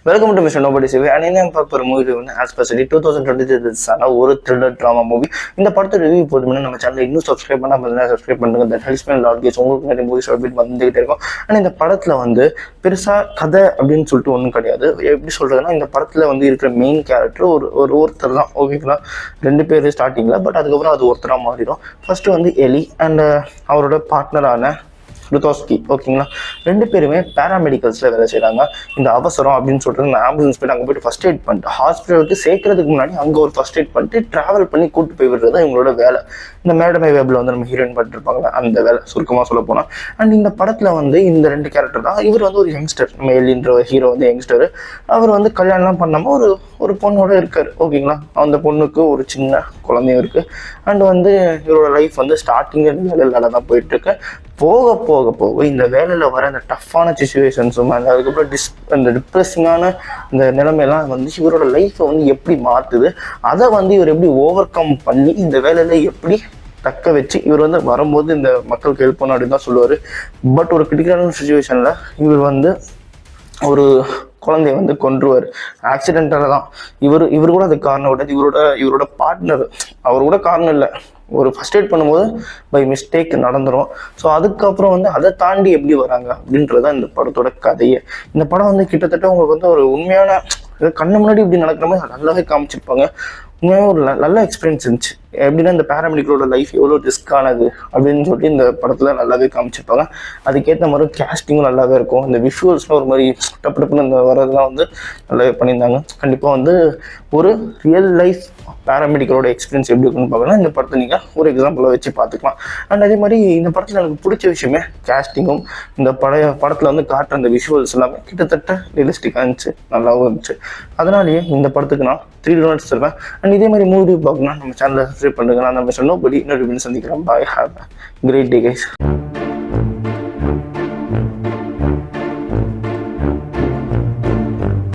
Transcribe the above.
Welcome to Mister Nobody CV. And என்ன பார்க்க போகிற மூவி வந்து ஆஸ் பர்சன்டி 2023 ஒரு த்ரில்லர் ட்ராமா மூவி. இந்த படத்தை ரிவ்யூ போதுமே நம்ம சேனல் இன்னும் சப்ஸ்கிரைப் பண்ணால் சப்ஸ்கிரைப் பண்ணுங்க. That helps me lot guys. உங்களுக்கு நிறைய மூவிஸ் அப்டேட் வந்துகிட்டே இருக்கும். அண்ட் இந்த படத்தில் வந்து பெருசாக கதை அப்படின்னு சொல்லிட்டு ஒன்றும் கிடையாது. எப்படி சொல்கிறதுனா, இந்த படத்தில் வந்து இருக்கிற மெயின் கேரக்டர் ஒருத்தர் தான், ஓகேங்களா. 2 பேர் ஸ்டார்டிங்கில், பட் அதுக்கப்புறம் அது ஒருத்தராக மாறிடும். ஃபர்ஸ்ட் வந்து எலி அண்ட் அவரோட பார்ட்னரான ருதோஸ்கி, ஓகேங்களா. 2 பேருமே பேராமெடிக்கல்ஸில் வேலை செய்கிறாங்க. இந்த அவசரம் அப்படின்னு சொல்லிட்டு இந்த ஆம்புலன்ஸ் போய்ட்டு அங்கே போய்ட்டு ஃபஸ்ட் எய்ட் பண்ணிட்டு ஹாஸ்பிட்டலுக்கு சேர்க்கறதுக்கு முன்னாடி அங்கே ஒரு ஃபஸ்ட் எய்ட் பண்ணிட்டு ட்ராவல் பண்ணி கூட்டு போய் விடுறது தான் இவங்களோட வேலை. இந்த மேடமை வேபில் வந்து நம்ம ஹீரோயின் பண்ணிருப்பாங்களா, அந்த வேலை சுருக்கமாக சொல்ல போனால். அண்ட் இந்த படத்தில் வந்து இந்த 2 கேரக்டர் தான். இவர் வந்து ஒரு யங்ஸ்டர், நம்ம எலின்ற ஹீரோ வந்து யங்ஸ்டர். அவர் வந்து கல்யாணம்லாம் பண்ணாமல் ஒரு பொண்ணோட இருக்கார், ஓகேங்களா. அந்த பொண்ணுக்கு ஒரு சின்ன குழந்தையும் இருக்குது. அண்ட் வந்து இவரோட லைஃப் வந்து ஸ்டார்டிங் வேலையில் தான் போயிட்டுருக்கு. போக போக போக இந்த வேலையில் வர அந்த டஃப்பான சிச்சுவேஷன்ஸும் அதுக்கப்புறம் அந்த டிப்ரெஸிங்கான இந்த நிலைமையெல்லாம் வந்து இவரோட லைஃப்பை வந்து எப்படி மாற்றுது, அதை வந்து இவர் எப்படி ஓவர் கம் பண்ணி இந்த வேலையில் எப்படி தக்க வச்சு இவர் வந்து வரும்போது இந்த மக்களுக்கு ஹெல்ப் பண்ணணும் அப்படின்னு தான் சொல்லுவார். பட் ஒரு கிரிட்டிக்கலான சுச்சுவேஷனில் இவர் வந்து ஒரு குழந்தைய வந்து கொன்றுவார் ஆக்சிடென்டால தான். இவர் கூட அதுக்கு காரணம் விடாது. இவரோட பார்ட்னர், அவர் கூட காரணம் இல்லை. ஒரு ஃபர்ஸ்ட் எய்ட் பண்ணும்போது பை மிஸ்டேக் நடந்துடும். ஸோ அதுக்கப்புறம் வந்து அதை தாண்டி எப்படி வராங்க அப்படின்றதான் இந்த படத்தோட கதையே. இந்த படம் வந்து கிட்டத்தட்ட உங்களுக்கு வந்து ஒரு உண்மையான கண்ணு முன்னாடி இப்படி நடக்கிற மாதிரி நல்லாவே காமிச்சிருப்பாங்க. உண்மையாக ஒரு நல்ல எக்ஸ்பீரியன்ஸ் இருந்துச்சு. எப்படின்னா இந்த பேராமெடிக்கலோட லைஃப் எவ்வளோ ரிஸ்கானது அப்படின்னு சொல்லிட்டு இந்த படத்தில் நல்லாவே காமிச்சிருப்பாங்க. அதுக்கேற்ற மாதிரி கேஸ்டிங்கும் நல்லாவே இருக்கும். இந்த விஷுவல்ஸ்லாம் ஒரு மாதிரி டப்புன்னு இந்த வரதெல்லாம் வந்து நல்லாவே பண்ணியிருந்தாங்க. கண்டிப்பாக வந்து ஒரு ரியல் லைஃப் பேராமெடிக்கலோட எக்ஸ்பீரியன்ஸ் எப்படி இருக்குன்னு பார்க்கலாம். இந்த படத்தை நீங்கள் ஒரு எக்ஸாம்பிளாக வச்சு பார்த்துக்கலாம். அண்ட் அதே மாதிரி இந்த படத்தில் எனக்கு பிடிச்ச விஷயமே கேஸ்டிங்கும், இந்த படத்தில் வந்து காட்டுற அந்த விஷுவல்ஸ் எல்லாமே கிட்டத்தட்ட ரியலிஸ்டிக்காக இருந்துச்சு, நல்லாவும் இருந்துச்சு. அதனாலேயே இந்த படத்துக்கு நான் 3 டோனட்ஸ் தருவேன். அண்ட் இதே மாதிரி மூவி பார்க்கணும்னா நம்ம சேனலை சப்ஸ்கிரைப் பண்ணுங்க. நான் நம்ம சொன்னபடி இன்னொரு சந்திக்கிறேன். Bye, have a great day guys.